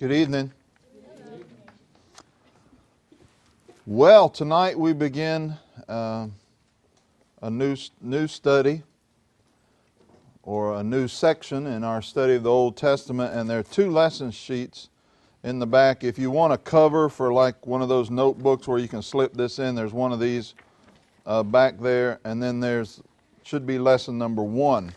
Good evening. Well, tonight we begin a new study or a new section in our study of the Old Testament, and there are two lesson sheets in the back. If you want a cover for like one of those notebooks where you can slip this in, there's one of these back there, and then there's should be lesson number 1.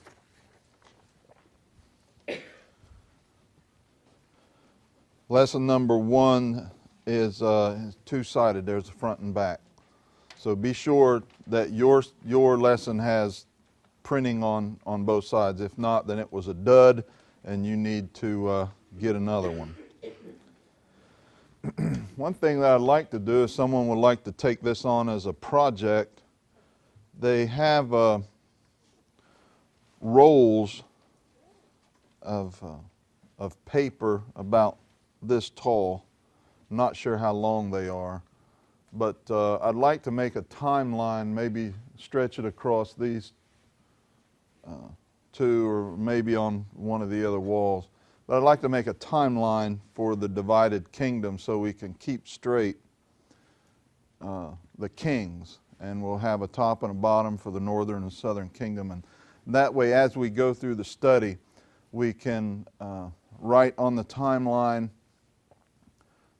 Lesson number 1 is two-sided. There's the front and back. So be sure that your lesson has printing on both sides. If not, then it was a dud and you need to get another one. One thing that I'd like to do, if someone would like to take this on as a project, they have rolls of paper about this tall. I'm not sure how long they are, but I'd like to make a timeline, maybe stretch it across these two, or maybe on one of the other walls. But I'd like to make a timeline for the divided kingdom so we can keep straight the kings, and we'll have a top and a bottom for the northern and southern kingdom, and that way as we go through the study we can write on the timeline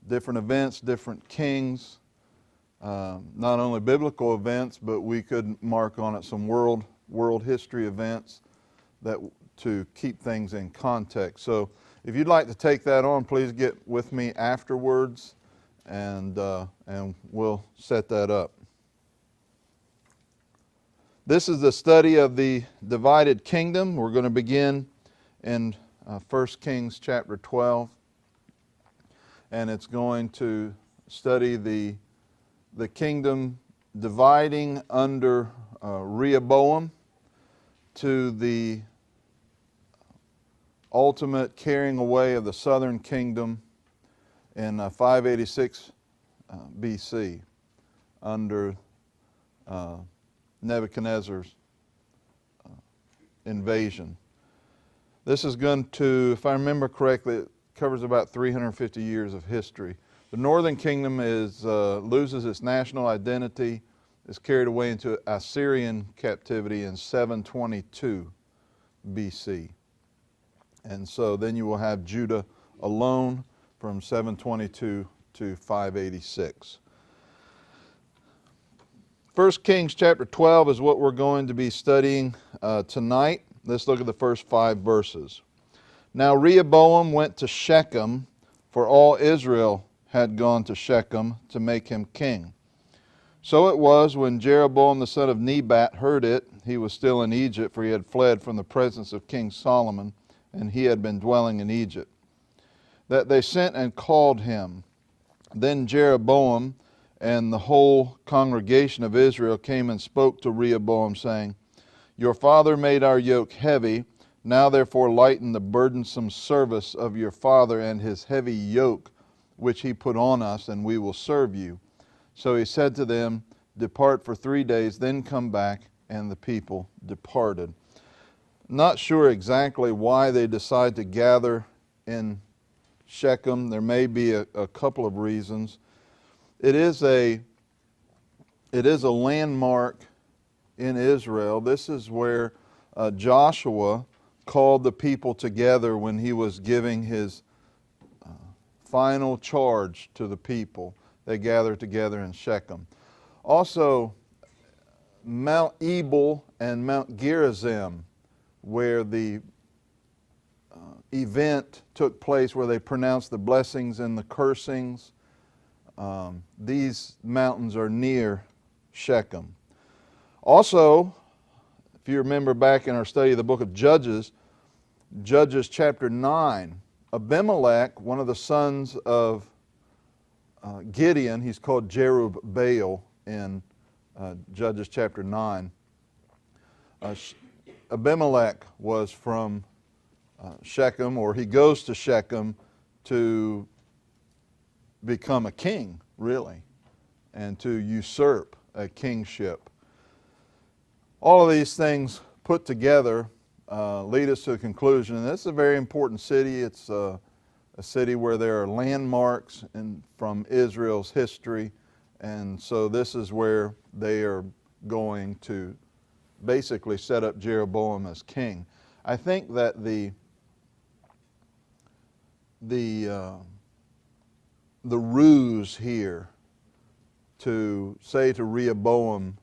different events, different kings, not only biblical events, but we could mark on it some world history events that to keep things in context. So if you'd like to take that on, please get with me afterwards, and we'll set that up. This is the study of the divided kingdom. We're going to begin in 1 Kings chapter 12. And it's going to study the kingdom dividing under Rehoboam to the ultimate carrying away of the southern kingdom in 586 BC under Nebuchadnezzar's invasion. This is going to, if I remember correctly, covers about 350 years of history. The northern kingdom loses its national identity, is carried away into Assyrian captivity in 722 BC. And so then you will have Judah alone from 722 to 586. 1 Kings chapter 12 is what we're going to be studying tonight. Let's look at the first 5 verses. Now Rehoboam went to Shechem, for all Israel had gone to Shechem to make him king. So it was when Jeroboam the son of Nebat heard it, he was still in Egypt, for he had fled from the presence of King Solomon, and he had been dwelling in Egypt, that they sent and called him. Then Jeroboam and the whole congregation of Israel came and spoke to Rehoboam, saying, Your father made our yoke heavy. Now therefore lighten the burdensome service of your father and his heavy yoke which he put on us, and we will serve you. So he said to them, Depart for 3 days, then come back. And the people departed. Not sure exactly why they decide to gather in Shechem. There may be a couple of reasons. It is a landmark in Israel. This is where Joshua called the people together when he was giving his final charge to the people. They gathered together in Shechem. Also, Mount Ebal and Mount Gerizim, where the event took place where they pronounced the blessings and the cursings. These mountains are near Shechem. Also, if you remember back in our study of the book of Judges chapter 9, Abimelech, one of the sons of Gideon, he's called Jerubbaal in Judges chapter 9. Abimelech was from Shechem, or he goes to Shechem to become a king, really, and to usurp a kingship. All of these things put together lead us to a conclusion. And this is a very important city. It's a city where there are landmarks from Israel's history. And so this is where they are going to basically set up Jeroboam as king. I think that the ruse here to say to Rehoboam,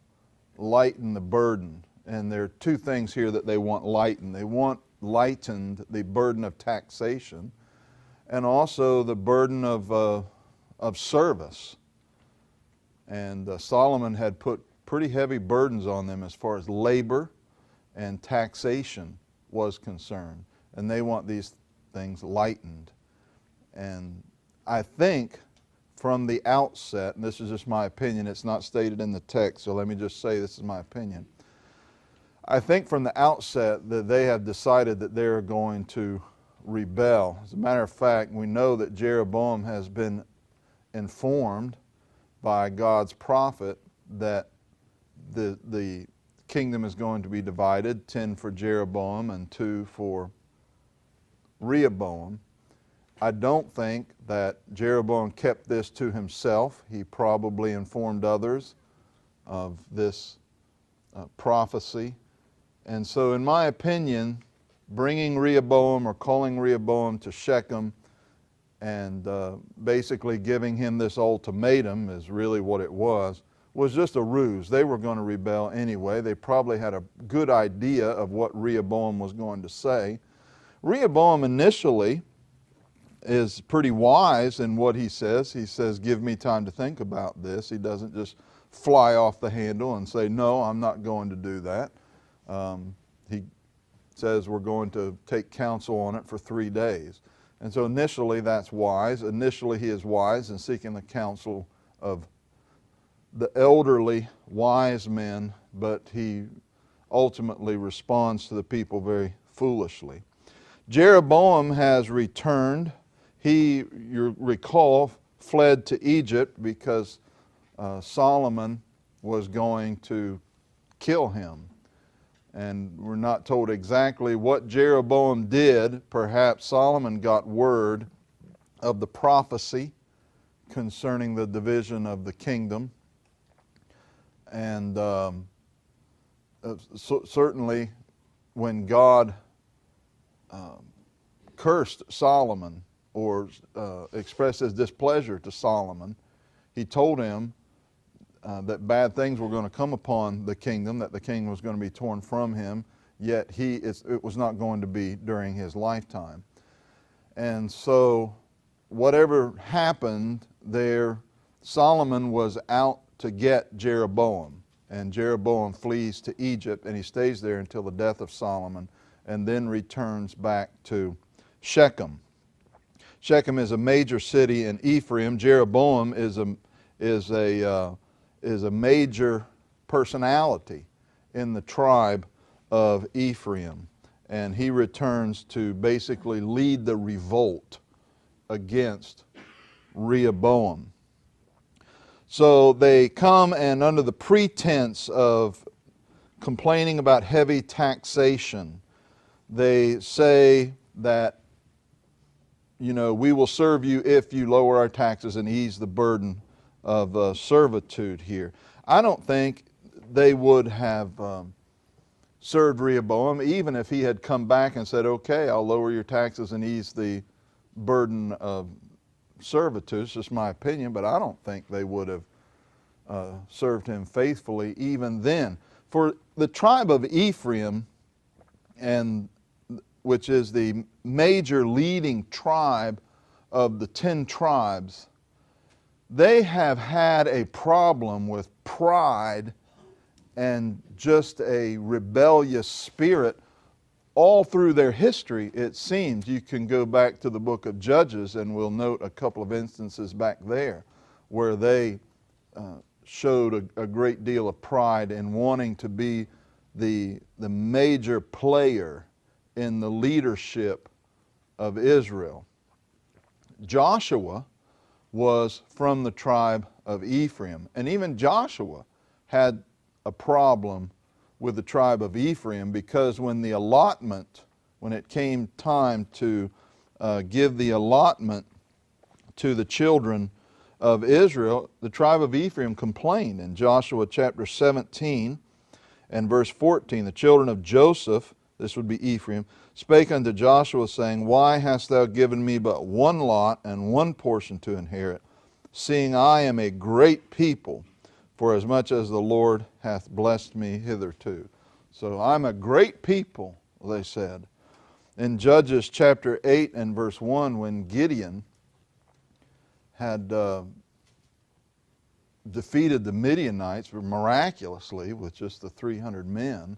lighten the burden. And there are two things here that they want lightened. They want lightened the burden of taxation and also the burden of service. And Solomon had put pretty heavy burdens on them as far as labor and taxation was concerned. And they want these things lightened. And I think from the outset, and this is just my opinion, it's not stated in the text, so let me just say this is my opinion. I think from the outset that they have decided that they're going to rebel. As a matter of fact, we know that Jeroboam has been informed by God's prophet that the kingdom is going to be divided, 10 for Jeroboam and 2 for Rehoboam. I don't think that Jeroboam kept this to himself. He probably informed others of this prophecy. And so in my opinion, bringing Rehoboam or calling Rehoboam to Shechem and basically giving him this ultimatum is really what it was just a ruse. They were going to rebel anyway. They probably had a good idea of what Rehoboam was going to say. Rehoboam initially is pretty wise in what he says. He says, give me time to think about this. He doesn't just fly off the handle and say, no, I'm not going to do that. He says we're going to take counsel on it for 3 days. And so initially that's wise. Initially he is wise in seeking the counsel of the elderly, wise men, but he ultimately responds to the people very foolishly. Jeroboam has returned. He, you recall, fled to Egypt because Solomon was going to kill him. And we're not told exactly what Jeroboam did. Perhaps Solomon got word of the prophecy concerning the division of the kingdom. And certainly when God cursed Solomon or expressed his displeasure to Solomon, he told him that bad things were going to come upon the kingdom, that the kingdom was going to be torn from him, yet it was not going to be during his lifetime. And so whatever happened there, Solomon was out to get Jeroboam. And Jeroboam flees to Egypt, and he stays there until the death of Solomon, and then returns back to Shechem. Shechem is a major city in Ephraim. Jeroboam is a major personality in the tribe of Ephraim. And he returns to basically lead the revolt against Rehoboam. So they come, and under the pretense of complaining about heavy taxation, they say that, you know, we will serve you if you lower our taxes and ease the burden of servitude here. I don't think they would have served Rehoboam even if he had come back and said, okay, I'll lower your taxes and ease the burden of servitude. It's just my opinion, but I don't think they would have served him faithfully even then. For the tribe of Ephraim, which is the major leading tribe of the 10 tribes, they have had a problem with pride and just a rebellious spirit all through their history, it seems. You can go back to the book of Judges and we'll note a couple of instances back there where they showed a great deal of pride in wanting to be the major player in the leadership of Israel. Joshua was from the tribe of Ephraim, and even Joshua had a problem with the tribe of Ephraim, because when it came time to give the allotment to the children of Israel, the tribe of Ephraim complained. In Joshua chapter 17 and verse 14, the children of Joseph, this would be Ephraim, spake unto Joshua, saying, Why hast thou given me but one lot and one portion to inherit, seeing I am a great people, for as much as the Lord hath blessed me hitherto? So I'm a great people, they said. In Judges chapter 8 and verse 1, when Gideon had defeated the Midianites miraculously with just the 300 men,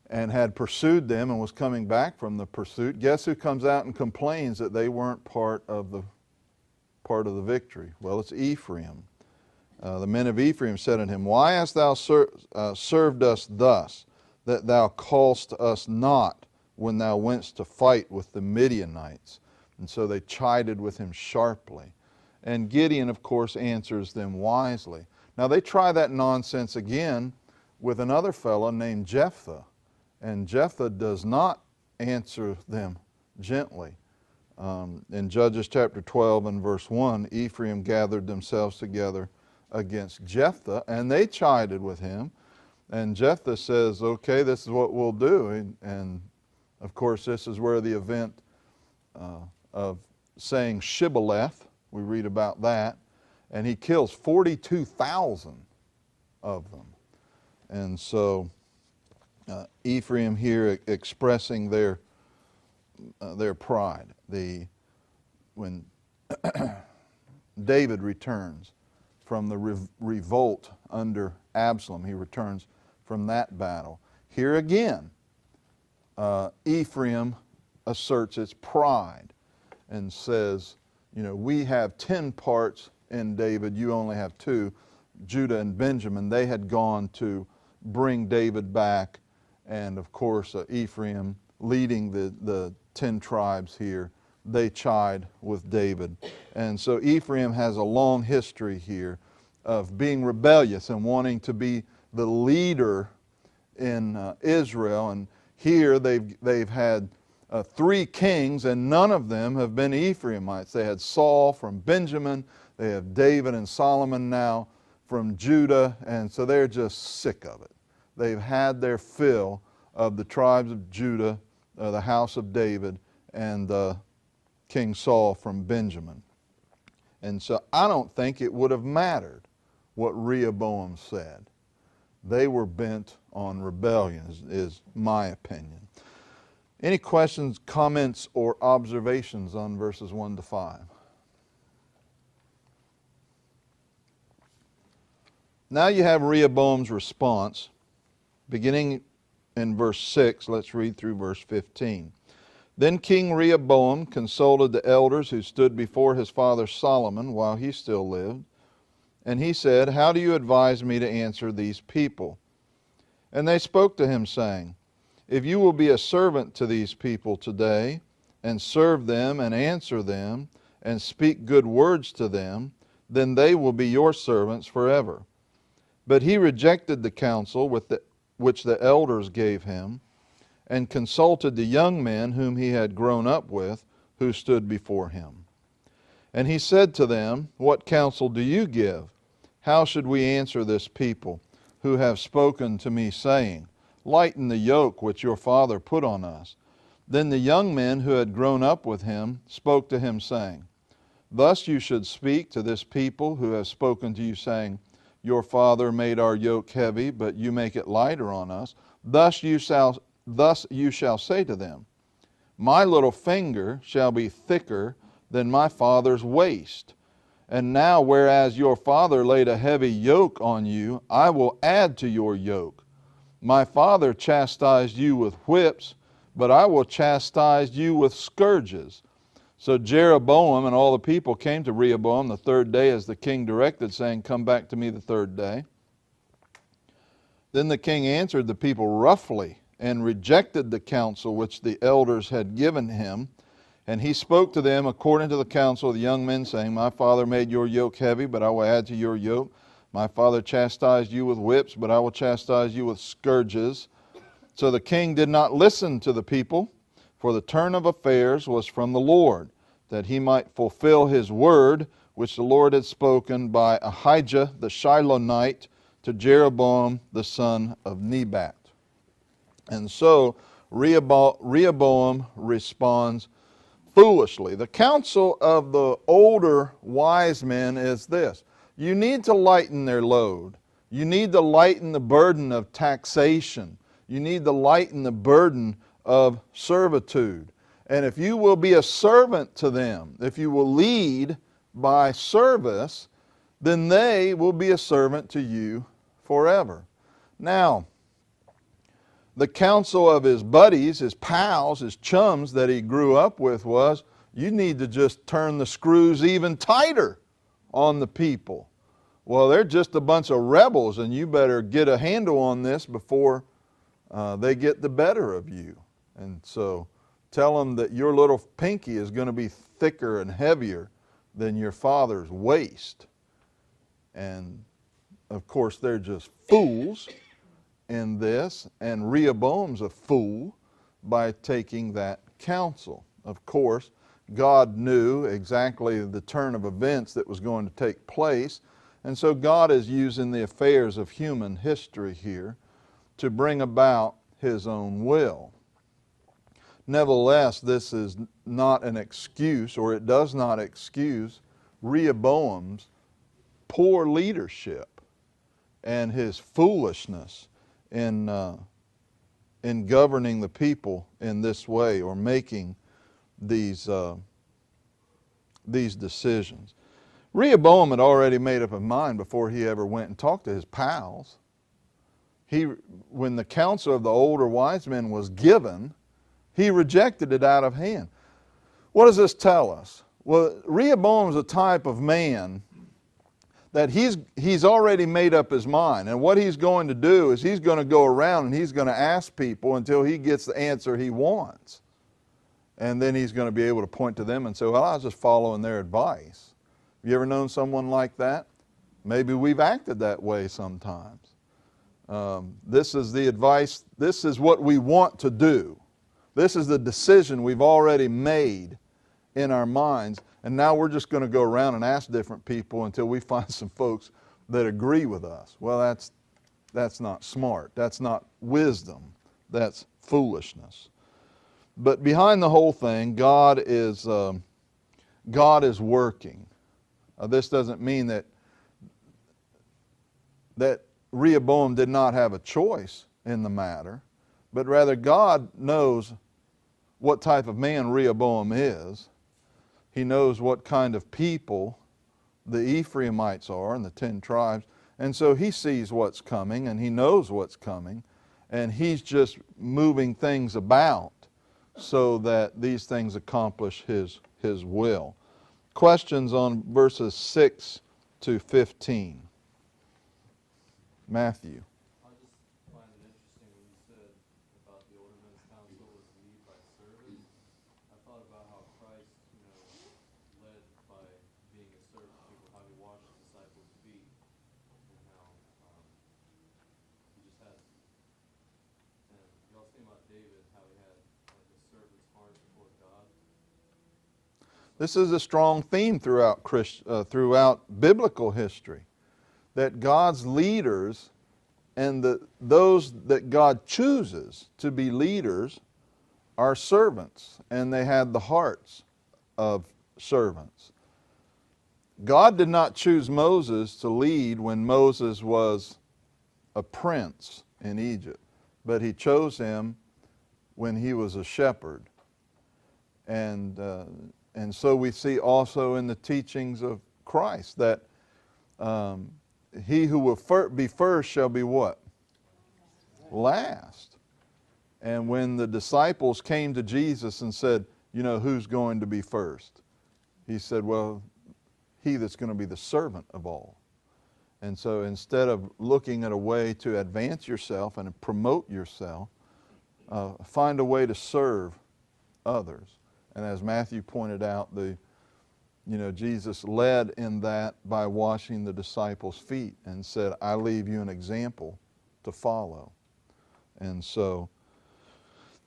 and had pursued them and was coming back from the pursuit, guess who comes out and complains that they weren't part of the victory? Well, it's Ephraim. The men of Ephraim said unto him, Why hast thou served us thus, that thou callest us not when thou wentst to fight with the Midianites? And so they chided with him sharply. And Gideon, of course, answers them wisely. Now they try that nonsense again with another fellow named Jephthah. And Jephthah does not answer them gently. In Judges chapter 12 and verse 1, Ephraim gathered themselves together against Jephthah, and they chided with him. And Jephthah says, okay, this is what we'll do. And of course, this is where the event of saying Shibboleth, we read about that, and he kills 42,000 of them. And so Ephraim here expressing their pride. When David returns from the revolt under Absalom, he returns from that battle. Here again, Ephraim asserts its pride and says, we have 10 parts in David, you only have 2. Judah and Benjamin, they had gone to bring David back, and of course Ephraim leading the 10 tribes here, they chide with David. And so Ephraim has a long history here of being rebellious and wanting to be the leader in Israel. And here they've had 3 kings, and none of them have been Ephraimites. They had Saul from Benjamin, they have David and Solomon now from Judah, and so they're just sick of it. They've had their fill of the tribes of Judah, the house of David, and King Saul from Benjamin. And so I don't think it would have mattered what Rehoboam said. They were bent on rebellion, is my opinion. Any questions, comments, or observations on verses 1 to 5? Now you have Rehoboam's response. Beginning in verse 6, let's read through verse 15. Then King Rehoboam consulted the elders who stood before his father Solomon while he still lived. And he said, How do you advise me to answer these people? And they spoke to him, saying, If you will be a servant to these people today, and serve them and answer them, and speak good words to them, then they will be your servants forever. But he rejected the counsel which the elders gave him, and consulted the young men whom he had grown up with, who stood before him. And he said to them, What counsel do you give? How should we answer this people, who have spoken to me, saying, Lighten the yoke which your father put on us? Then the young men who had grown up with him spoke to him, saying, Thus you should speak to this people who have spoken to you, saying, Your father made our yoke heavy, but you make it lighter on us. Thus you shall say to them, My little finger shall be thicker than my father's waist. And now, whereas your father laid a heavy yoke on you, I will add to your yoke. My father chastised you with whips, but I will chastise you with scourges. So Jeroboam and all the people came to Rehoboam the 3rd day as the king directed, saying, Come back to me the 3rd day. Then the king answered the people roughly, and rejected the counsel which the elders had given him. And he spoke to them according to the counsel of the young men, saying, My father made your yoke heavy, but I will add to your yoke. My father chastised you with whips, but I will chastise you with scourges. So the king did not listen to the people, For the turn of affairs was from the Lord, that he might fulfill his word, which the Lord had spoken by Ahijah the Shilonite to Jeroboam the son of Nebat. And so Rehoboam responds foolishly. The counsel of the older wise men is this: you need to lighten their load. You need to lighten the burden of taxation. You need to lighten the burden of servitude. And if you will be a servant to them, if you will lead by service, then they will be a servant to you forever. Now, the counsel of his buddies, his pals, his chums that he grew up with was, you need to just turn the screws even tighter on the people. Well, they're just a bunch of rebels, and you better get a handle on this before they get the better of you. And so tell them that your little pinky is going to be thicker and heavier than your father's waist. And of course, they're just fools in this, and Rehoboam's a fool by taking that counsel. Of course, God knew exactly the turn of events that was going to take place, and so God is using the affairs of human history here to bring about his own will. Nevertheless, this is not an excuse, or it does not excuse Rehoboam's poor leadership and his foolishness in governing the people in this way, or making these decisions. Rehoboam had already made up his mind before he ever went and talked to his pals. When the counsel of the older wise men was given, he rejected it out of hand. What does this tell us? Well, Rehoboam's a type of man that he's already made up his mind. And what he's going to do is he's going to go around and he's going to ask people until he gets the answer he wants. And then he's going to be able to point to them and say, well, I was just following their advice. Have you ever known someone like that? Maybe we've acted that way sometimes. This is the advice, this is what we want to do. This is the decision we've already made in our minds, and now we're just going to go around and ask different people until we find some folks that agree with us. Well, that's not smart. That's not wisdom. That's foolishness. But behind the whole thing, God is working. This doesn't mean that Rehoboam did not have a choice in the matter, but rather God knows what type of man Rehoboam is. He knows what kind of people the Ephraimites are and the 10 tribes. And so he sees what's coming and he knows what's coming. And he's just moving things about so that these things accomplish his will. Questions on verses 6 to 15. Matthew. I just find it interesting when you said about the older men's council was lead by service. I thought about how Christ, led by being a servant to people, how he washed the disciples' feet, and how he just had. And you also think about David, how he had like a servant's heart before God. This is a strong theme throughout biblical history, that God's leaders and those that God chooses to be leaders are servants, and they had the hearts of servants. God did not choose Moses to lead when Moses was a prince in Egypt, but he chose him when he was a shepherd. And so we see also in the teachings of Christ that he who will be first shall be what? Last. And when the disciples came to Jesus and said, who's going to be first? He said, well, he that's going to be the servant of all. And so instead of looking at a way to advance yourself and promote yourself, find a way to serve others. And as Matthew pointed out, Jesus led in that by washing the disciples' feet and said, I leave you an example to follow. And so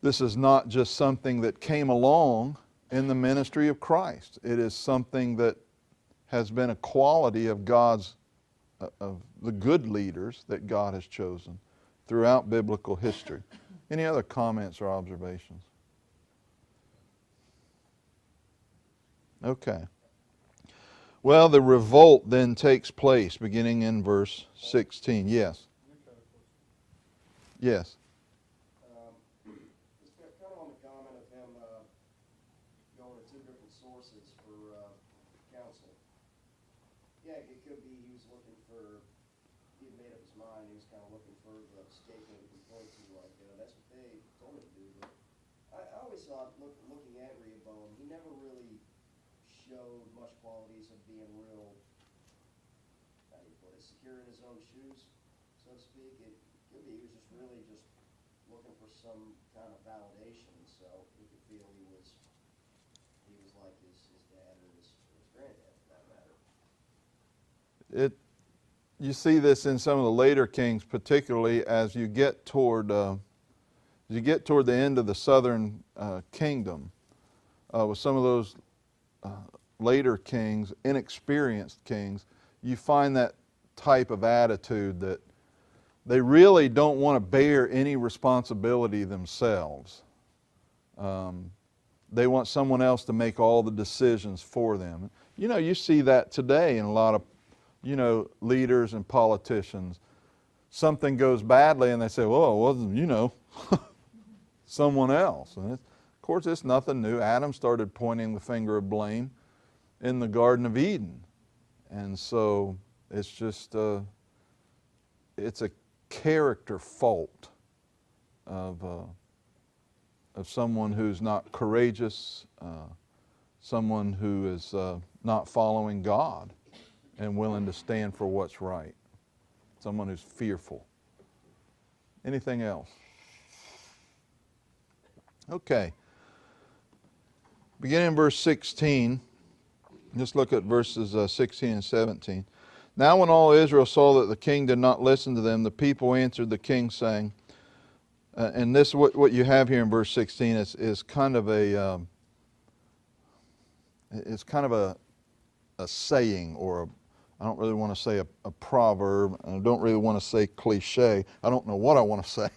This is not just something that came along in the ministry of Christ. It is something that has been a quality of of the good leaders that God has chosen throughout biblical history. Any other comments or observations? Okay. Well, the revolt then takes place beginning in verse 16. Yes. Yes. Just kind of on the comment of him going to two different sources for counsel. Yeah, it could be he was looking for, he had made up his mind, he was kind of looking for the statement he can point to, like, that's what they told him to do. But I always thought, looking at Rehoboam, he never really showed much qualities of being real, how do you put it, secure in his own shoes, so to speak. It could be he was just really just looking for some kind of validation, so he could feel he was like his dad or his granddad, for that matter. You see this in some of the later kings, particularly as you get toward the end of the southern kingdom. With some of those later kings, inexperienced kings, you find that type of attitude that they really don't want to bear any responsibility themselves. They want someone else to make all the decisions for them. You know, you see that today in a lot of, leaders and politicians. Something goes badly and they say, well, it wasn't, someone else. And of course, it's nothing new. Adam started pointing the finger of blame in the Garden of Eden. And so it's just, it's a character fault of someone who's not courageous, someone who is not following God and willing to stand for what's right, someone who's fearful. Anything else? Okay. Beginning in verse 16, just look at verses 16 and 17. Now when all Israel saw that the king did not listen to them, the people answered the king, saying, and this what you have here in verse 16 is kind of a saying, or I don't really want to say a proverb, and I don't really want to say cliche. I don't know what I want to say,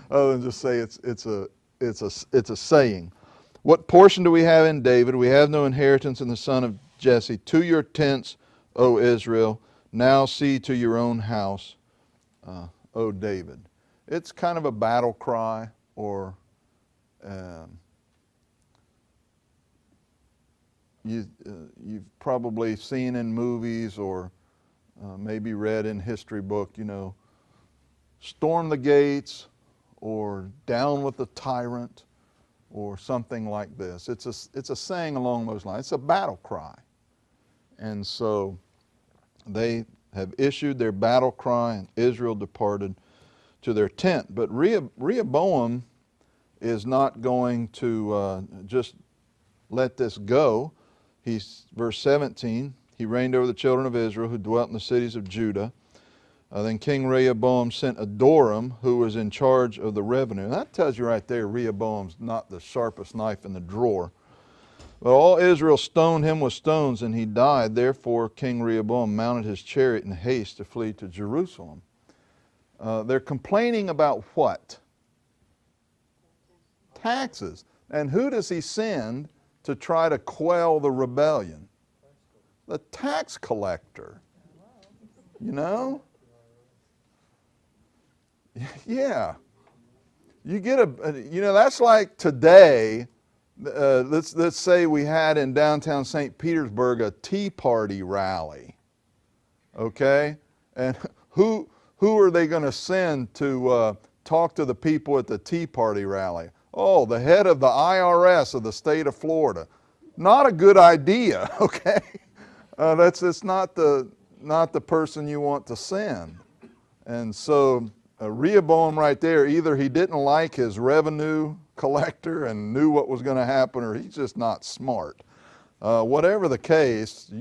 other than just say it's a saying. What portion do we have in David? We have no inheritance in the son of Jesse. To your tents, O Israel. Now see to your own house, O David. It's kind of a battle cry, or you've probably seen in movies or maybe read in history book, storm the gates, or down with the tyrant, or something like this. It's a saying along those lines. It's a battle cry. And so they have issued their battle cry, and Israel departed to their tent. But Rehoboam is not going to just let this go. Verse 17, he reigned over the children of Israel who dwelt in the cities of Judah. Then King Rehoboam sent Adoram, who was in charge of the revenue. And that tells you right there, Rehoboam's not the sharpest knife in the drawer. But all Israel stoned him with stones, and he died. Therefore King Rehoboam mounted his chariot in haste to flee to Jerusalem. They're complaining about what? Taxes. And who does he send to try to quell the rebellion? The tax collector. Yeah. You get that's like today, let's say we had in downtown St. Petersburg a Tea Party rally. Okay? And who are they going to send to talk to the people at the Tea Party rally? Oh, the head of the IRS of the state of Florida. Not a good idea, okay? That's not the person you want to send. And so Rehoboam right there, either he didn't like his revenue collector and knew what was going to happen, or he's just not smart. Whatever the case,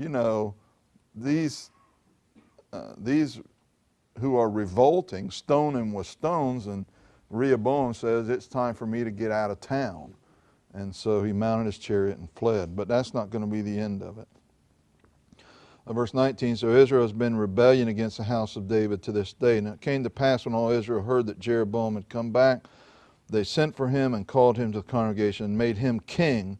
these who are revolting stone him with stones, and Rehoboam says, it's time for me to get out of town. And so he mounted his chariot and fled. But that's not going to be the end of it. Verse 19, so Israel has been in rebellion against the house of David to this day. And it came to pass when all Israel heard that Jeroboam had come back, they sent for him and called him to the congregation and made him king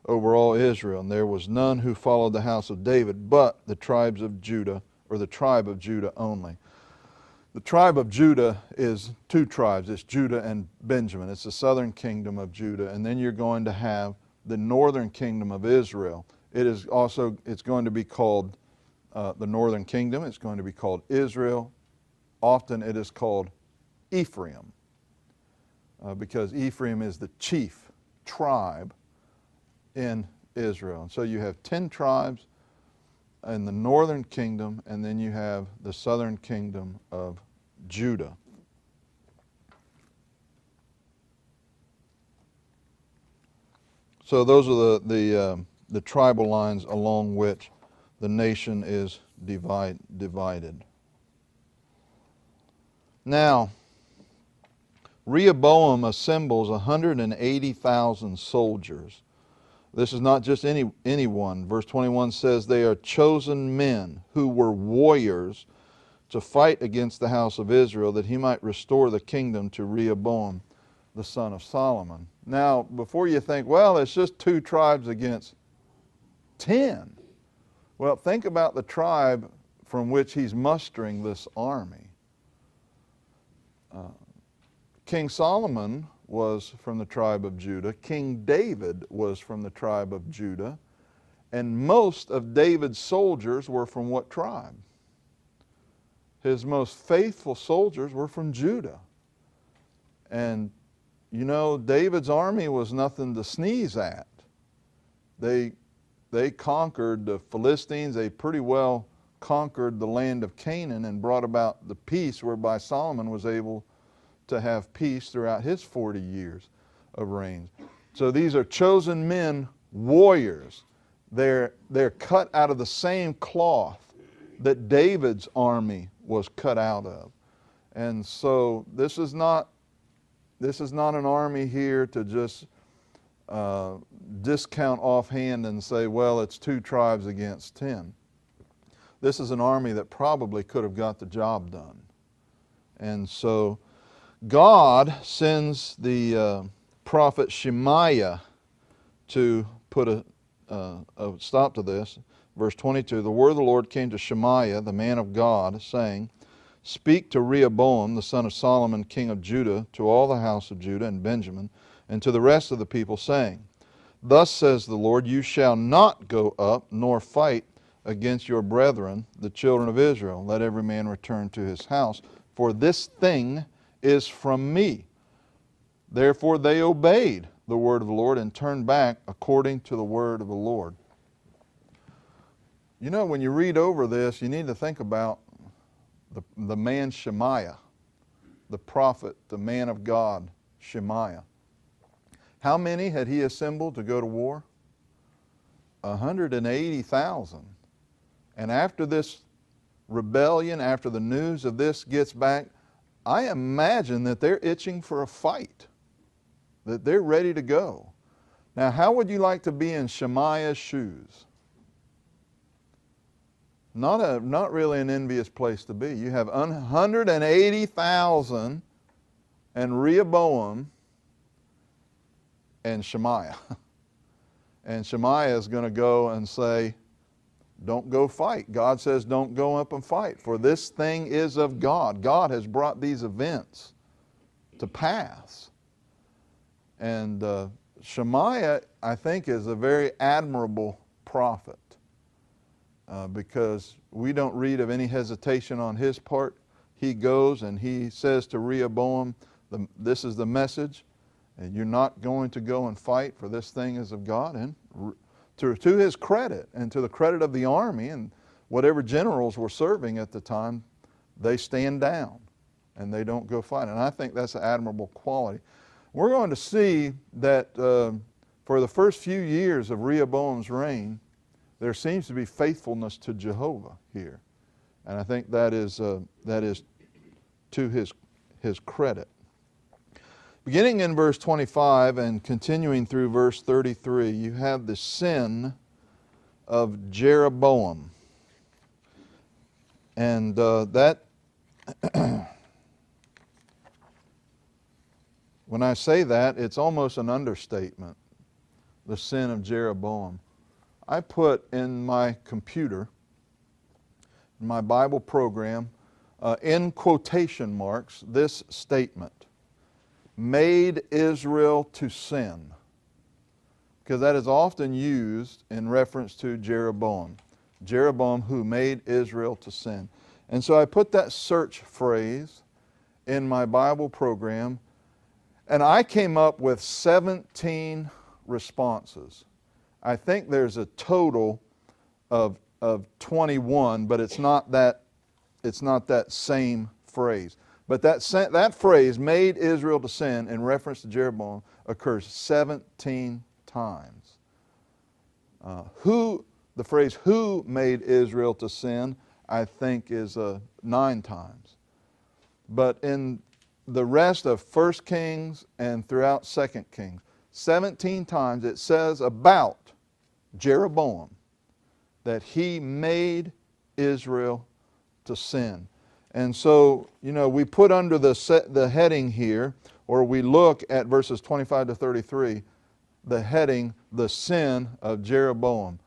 over all Israel. And there was none who followed the house of David but the tribes of Judah, or the tribe of Judah only. The tribe of Judah is two tribes. It's Judah and Benjamin. It's the southern kingdom of Judah. And then you're going to have the northern kingdom of Israel. It's going to be called the northern kingdom. It's going to be called Israel. Often it is called Ephraim because Ephraim is the chief tribe in Israel. And so you have 10 tribes in the northern kingdom, and then you have the southern kingdom of Judah. So those are the tribal lines along which the nation is divided. Now, Rehoboam assembles 180,000 soldiers. This is not just anyone. Verse 21 says they are chosen men who were warriors to fight against the house of Israel, that he might restore the kingdom to Rehoboam, the son of Solomon. Now, before you think, well, it's just 2 tribes against 10. Well, think about the tribe from which he's mustering this army. King Solomon was from the tribe of Judah. King David was from the tribe of Judah. And most of David's soldiers were from what tribe? His most faithful soldiers were from Judah. And you know, David's army was nothing to sneeze at. They conquered the Philistines. They pretty well conquered the land of Canaan and brought about the peace whereby Solomon was able to have peace throughout his 40 years of reign. So these are chosen men, warriors. They're cut out of the same cloth that David's army was cut out of. And so this is not an army here to just discount offhand and say, well, it's 2 tribes against 10. This is an army that probably could have got the job done. And so God sends the prophet Shemaiah to put a stop to this. Verse 22, the word of the Lord came to Shemaiah, the man of God, saying, speak to Rehoboam, the son of Solomon, king of Judah, to all the house of Judah and Benjamin, and to the rest of the people, saying, thus says the Lord, you shall not go up nor fight against your brethren, the children of Israel. Let every man return to his house, for this thing is from me. Therefore they obeyed the word of the Lord and turned back according to the word of the Lord. You know, when you read over this, you need to think about the man Shemaiah, the prophet, the man of God, Shemaiah. How many had he assembled to go to war? 180,000. And after this rebellion, after the news of this gets back, I imagine that they're itching for a fight, that they're ready to go. Now, how would you like to be in Shemaiah's shoes? Not really an envious place to be. You have 180,000 and Rehoboam and Shemaiah. And Shemaiah is going to go and say, don't go fight. God says don't go up and fight, for this thing is of God. God has brought these events to pass. And Shemaiah, I think, is a very admirable prophet because we don't read of any hesitation on his part. He goes and he says to Rehoboam, this is the message, and you're not going to go and fight, for this thing is of God. And to his credit and to the credit of the army and whatever generals were serving at the time, they stand down and they don't go fight. And I think that's an admirable quality. We're going to see that for the first few years of Rehoboam's reign, there seems to be faithfulness to Jehovah here. And I think that is to his credit. Beginning in verse 25 and continuing through verse 33, you have the sin of Jeroboam. And that, when I say that, it's almost an understatement, the sin of Jeroboam. I put in my computer, in my Bible program, in quotation marks, this statement: made Israel to sin, because that is often used in reference to Jeroboam. Jeroboam who made Israel to sin. And so I put that search phrase in my Bible program, and I came up with 17 responses. I think there's a total of 21, but it's not that same phrase. But that phrase, made Israel to sin, in reference to Jeroboam, occurs 17 times. The phrase who made Israel to sin, I think, is 9 times. But in the rest of 1 Kings and throughout 2 Kings, 17 times it says about Jeroboam that he made Israel to sin. And so, we put under the heading here, or we look at verses 25 to 33, the heading, the sin of Jeroboam.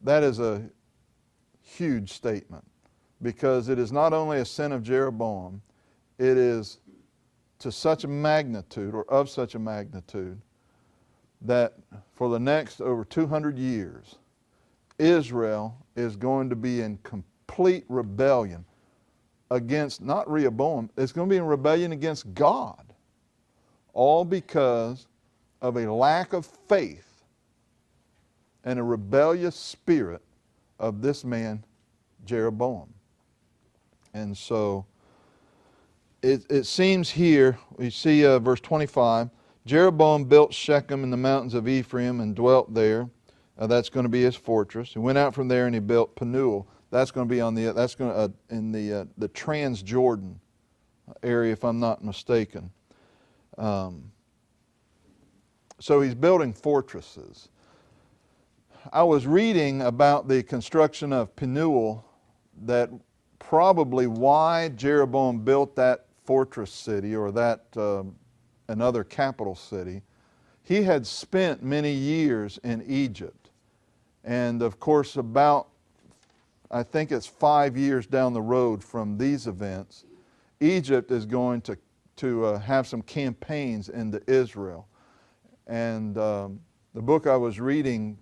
That is a huge statement, because it is not only a sin of Jeroboam, it is to such a magnitude, or of such a magnitude, that for the next over 200 years, Israel is going to be in complete rebellion against, not Rehoboam, it's going to be in rebellion against God. All because of a lack of faith and a rebellious spirit of this man, Jeroboam. And so, it seems here, we see verse 25, Jeroboam built Shechem in the mountains of Ephraim and dwelt there. That's going to be his fortress. He went out from there and he built Penuel. That's going to be in the Transjordan area, if I'm not mistaken. So he's building fortresses. I was reading about the construction of Penuel, that probably why Jeroboam built that fortress city, or that another capital city. He had spent many years in Egypt. And of course, I think it's 5 years down the road from these events, Egypt is going to have some campaigns into Israel. And the book I was reading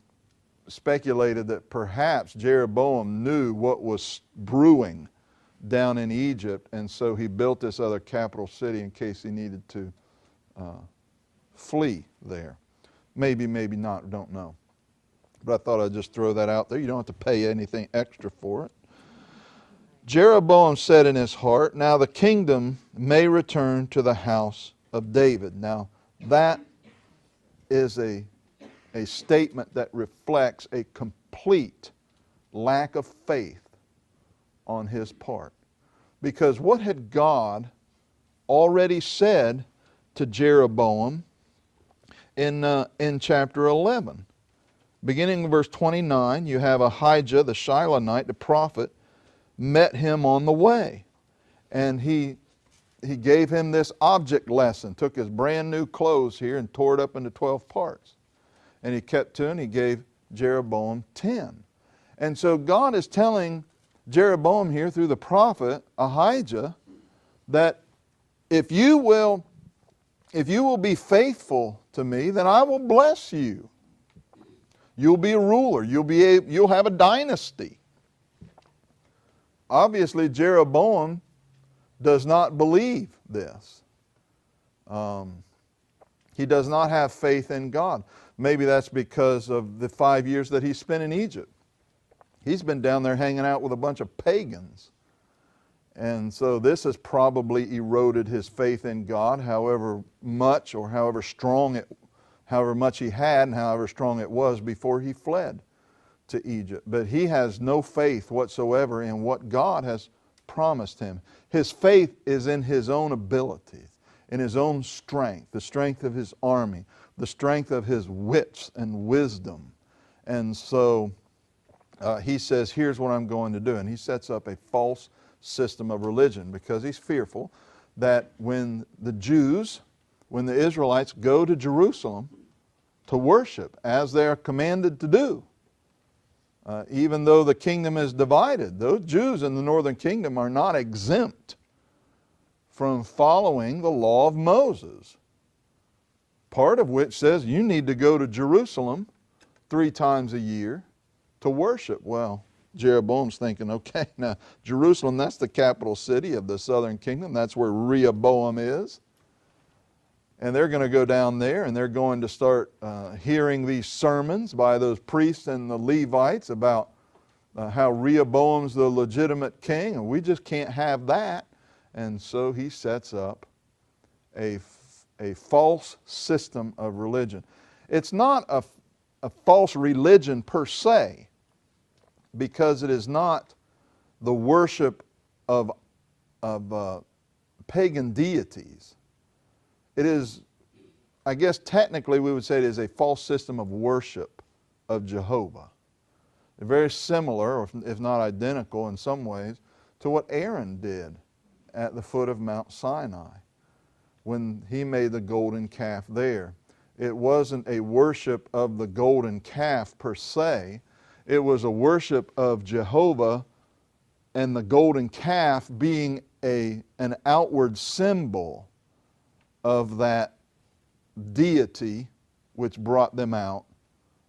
speculated that perhaps Jeroboam knew what was brewing down in Egypt, and so he built this other capital city in case he needed to flee there. Maybe, maybe not, don't know. But I thought I'd just throw that out there. You don't have to pay anything extra for it. Jeroboam said in his heart, now the kingdom may return to the house of David. Now that is a statement that reflects a complete lack of faith on his part. Because what had God already said to Jeroboam in chapter 11? Beginning in verse 29, you have Ahijah the Shilonite, the prophet, met him on the way. And he gave him this object lesson, took his brand new clothes here and tore it up into 12 parts. And he kept 2 and he gave Jeroboam 10. And so God is telling Jeroboam here through the prophet Ahijah that if you will be faithful to me, then I will bless you. You'll be a ruler. You'll have a dynasty. Obviously, Jeroboam does not believe this. He does not have faith in God. Maybe that's because of the 5 years that he spent in Egypt. He's been down there hanging out with a bunch of pagans. And so this has probably eroded his faith in God, however much or however much he had and however strong it was before he fled to Egypt. But he has no faith whatsoever in what God has promised him. His faith is in his own abilities, in his own strength, the strength of his army, the strength of his wits and wisdom. And so he says, here's what I'm going to do. And he sets up a false system of religion because he's fearful that when the Israelites go to Jerusalem to worship as they are commanded to do, even though the kingdom is divided, those Jews in the northern kingdom are not exempt from following the law of Moses, part of which says you need to go to Jerusalem 3 times a year to worship. Well, Jeroboam's thinking, okay, now Jerusalem, that's the capital city of the southern kingdom. That's where Rehoboam is. And they're going to go down there and they're going to start hearing these sermons by those priests and the Levites about how Rehoboam's the legitimate king, and we just can't have that. And so he sets up a false system of religion. It's not a false religion per se, because it is not the worship of pagan deities. It is, I guess technically we would say it is a false system of worship of Jehovah. They're very similar, or if not identical in some ways, to what Aaron did at the foot of Mount Sinai when he made the golden calf there. It wasn't a worship of the golden calf per se. It was a worship of Jehovah, and the golden calf being an outward symbol of that deity which brought them out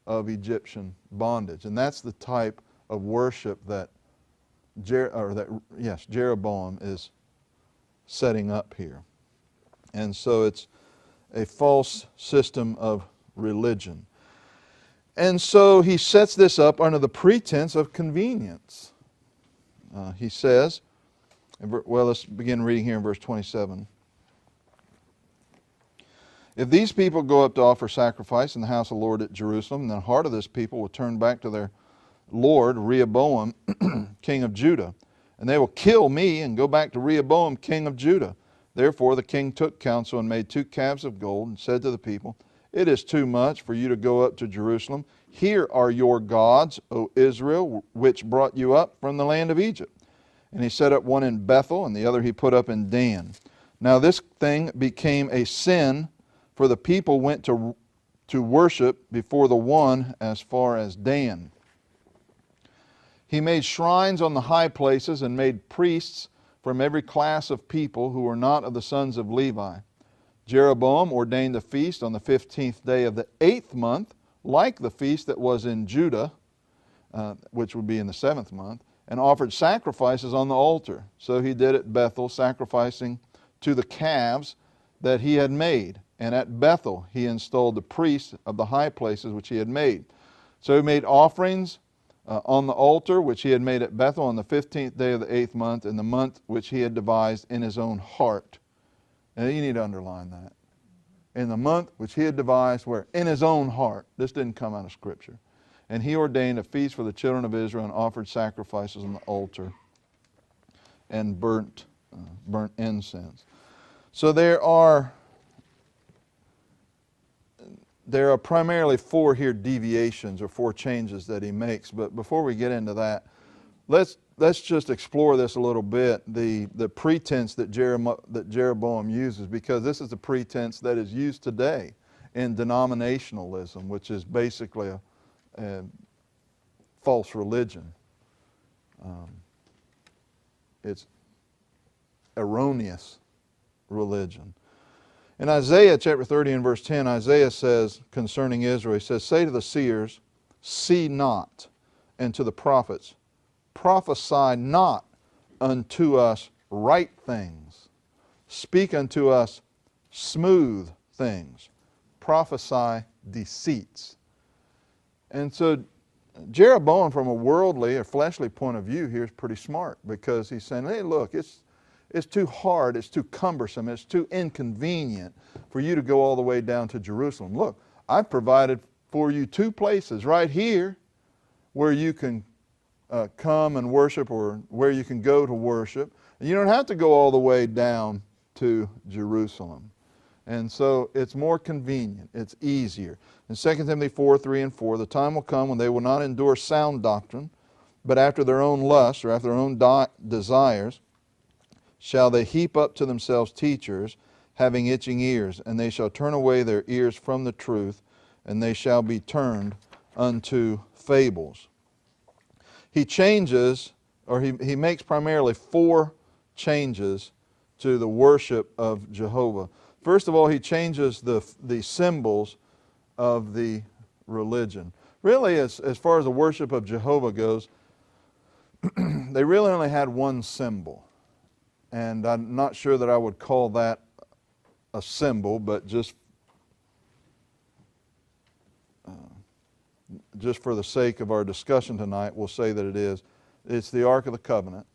of Egyptian bondage. And that's the type of worship that Jeroboam is setting up here. And so it's a false system of religion. And so he sets this up under the pretense of convenience. He says, well, let's begin reading here in verse 27. If these people go up to offer sacrifice in the house of the Lord at Jerusalem, then the heart of this people will turn back to their Lord, Rehoboam, king of Judah. And they will kill me and go back to Rehoboam, king of Judah. Therefore the king took counsel and made 2 calves of gold and said to the people, it is too much for you to go up to Jerusalem. Here are your gods, O Israel, which brought you up from the land of Egypt. And he set up one in Bethel, and the other he put up in Dan. Now this thing became a sin, for the people went to worship before the one as far as Dan. He made shrines on the high places and made priests from every class of people who were not of the sons of Levi. Jeroboam ordained a feast on the 15th day of the 8th month, like the feast that was in Judah, which would be in the 7th month, and offered sacrifices on the altar. So he did at Bethel, sacrificing to the calves that he had made. And at Bethel he installed the priests of the high places which he had made. So he made offerings on the altar which he had made at Bethel on the 15th day of the 8th month, in the month which he had devised in his own heart. And you need to underline that. In the month which he had devised, where? In his own heart. This didn't come out of Scripture. And he ordained a feast for the children of Israel and offered sacrifices on the altar and burnt incense. So there are primarily 4 here deviations, or 4 changes that he makes. But before we get into that, let's just explore this a little bit, the pretense that Jeroboam uses, because this is the pretense that is used today in denominationalism, which is basically a false religion. It's erroneous religion. In Isaiah chapter 30 and verse 10, Isaiah says concerning Israel, he says, say to the seers, see not, and to the prophets, prophesy not unto us right things. Speak unto us smooth things. Prophesy deceits. And so Jeroboam, from a worldly or fleshly point of view, here is pretty smart, because he's saying, hey, look, it's too hard, it's too cumbersome, it's too inconvenient for you to go all the way down to Jerusalem. Look, I've provided for you 2 places right here where you can come and worship or where you can go to worship. And you don't have to go all the way down to Jerusalem. And so it's more convenient. It's easier. In 2 Timothy 4:3-4, the time will come when they will not endure sound doctrine, but after their own lusts or after their own desires shall they heap up to themselves teachers having itching ears, and they shall turn away their ears from the truth, and they shall be turned unto fables. He changes, or he makes primarily 4 changes to the worship of Jehovah. First of all, he changes the symbols of the religion. Really, as far as the worship of Jehovah goes, they really only had one symbol. And I'm not sure that I would call that a symbol, but just for the sake of our discussion tonight, we'll say that it is. It's the Ark of the Covenant.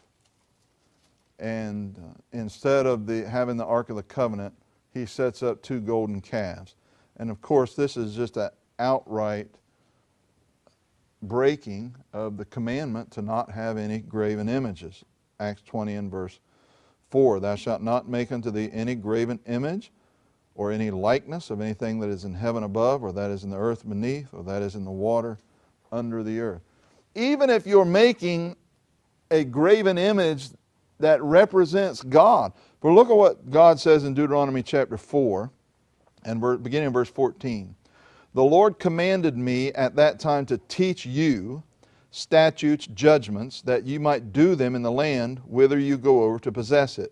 And instead of having the Ark of the Covenant, he sets up 2 golden calves. And of course, this is just an outright breaking of the commandment to not have any graven images. Acts 20 and verse 4, thou shalt not make unto thee any graven image or any likeness of anything that is in heaven above, or that is in the earth beneath, or that is in the water under the earth. Even if you're making a graven image that represents God. But look at what God says in Deuteronomy chapter 4, and beginning in verse 14. The Lord commanded me at that time to teach you statutes, judgments, that you might do them in the land whither you go over to possess it.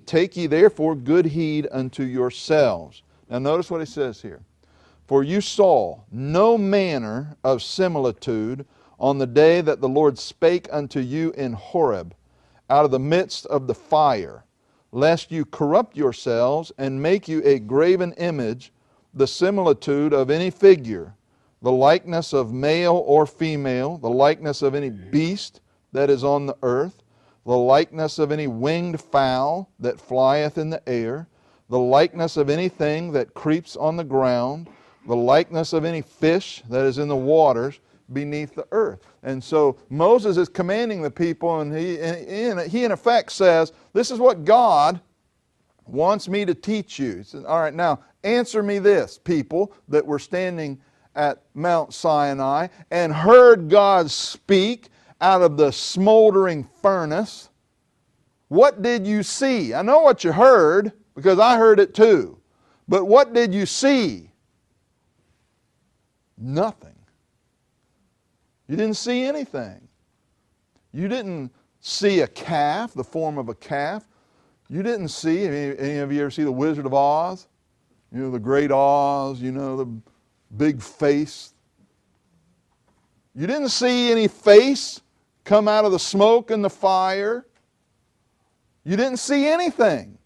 Take ye therefore good heed unto yourselves. Now notice what he says here. For you saw no manner of similitude on the day that the Lord spake unto you in Horeb, out of the midst of the fire, lest you corrupt yourselves and make you a graven image, the similitude of any figure, the likeness of male or female, the likeness of any beast that is on the earth, the likeness of any winged fowl that flieth in the air, the likeness of anything that creeps on the ground, the likeness of any fish that is in the waters beneath the earth. And so Moses is commanding the people, and he in effect says, this is what God wants me to teach you. He says, all right, now answer me this, people that were standing at Mount Sinai and heard God speak out of the smoldering furnace. What did you see? I know what you heard, because I heard it too. But what did you see? Nothing. You didn't see anything. You didn't see a calf, the form of a calf. You didn't see, any of you ever see The Wizard of Oz? You know, the great Oz, you know, the big face. You didn't see any face come out of the smoke and the fire. You didn't see anything.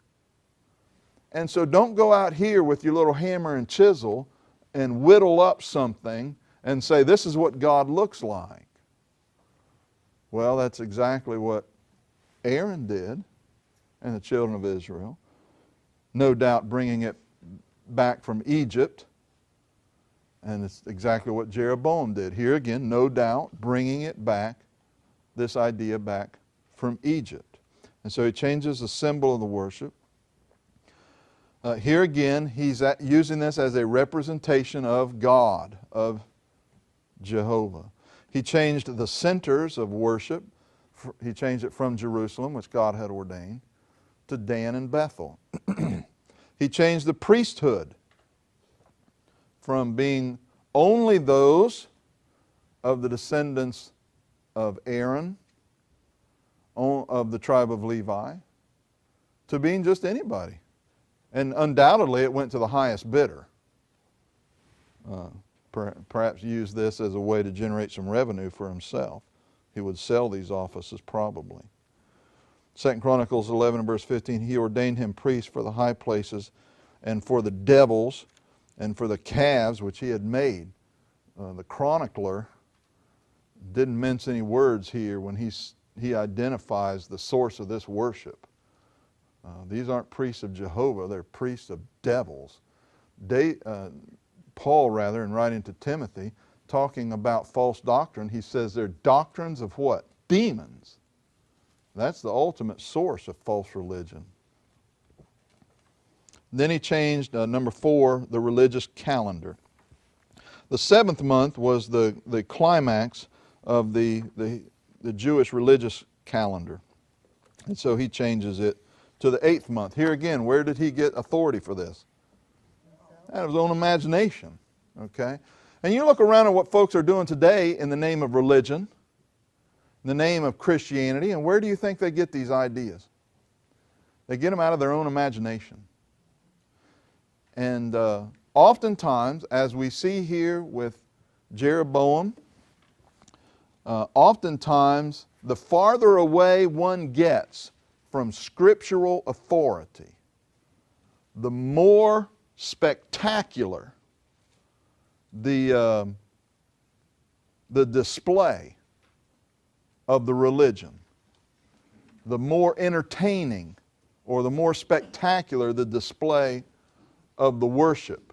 And so don't go out here with your little hammer and chisel and whittle up something and say, this is what God looks like. Well, that's exactly what Aaron did and the children of Israel. No doubt bringing it back from Egypt. And it's exactly what Jeroboam did. Here again, no doubt bringing it back, this idea back from Egypt. And so he changes the symbol of the worship. Here again, he's using this as a representation of God, of Jehovah. He changed the centers of worship. He changed it from Jerusalem, which God had ordained, to Dan and Bethel. He changed the priesthood from being only those of the descendants of Aaron, of the tribe of Levi, to being just anybody. And undoubtedly it went to the highest bidder. Perhaps use this as a way to generate some revenue for himself. He would sell these offices probably. 2 Chronicles 11 and verse 15, he ordained him priest for the high places and for the devils and for the calves which he had made. The chronicler didn't mince any words here when he identifies the source of this worship. These aren't priests of Jehovah, they're priests of devils. Paul, in writing to Timothy, talking about false doctrine, he says they're doctrines of what? demons. That's the ultimate source of false religion. Then he changed, number 4, the religious calendar. The 7th month was the climax of the Jewish religious calendar. And so he changes it to the 8th month. Here again, where did he get authority for this? Out of his own imagination. Okay? And you look around at what folks are doing today in the name of religion, in the name of Christianity, and where do you think they get these ideas? They get them out of their own imagination. And oftentimes, as we see here with Jeroboam, oftentimes the farther away one gets from scriptural authority, the more spectacular the display of the religion, the more entertaining or the more spectacular the display of the worship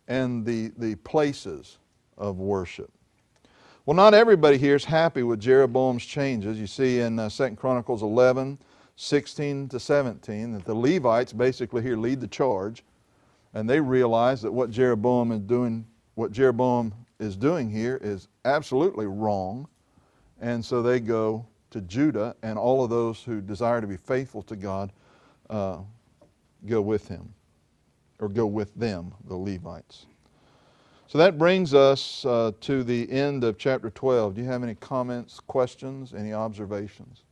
and the places of worship. Well, not everybody here is happy with Jeroboam's changes. You see in 2 Chronicles 11, 16 to 17, that the Levites basically here lead the charge, and they realize that what Jeroboam is doing here is absolutely wrong, and so they go to Judah, and all of those who desire to be faithful to God go with him, or go with them, the Levites. So that brings us to the end of chapter 12. Do you have any comments, questions, any observations?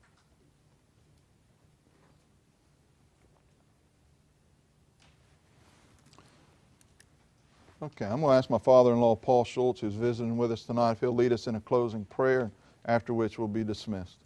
Okay, I'm going to ask my father-in-law, Paul Schultz, who's visiting with us tonight, if he'll lead us in a closing prayer, after which we'll be dismissed.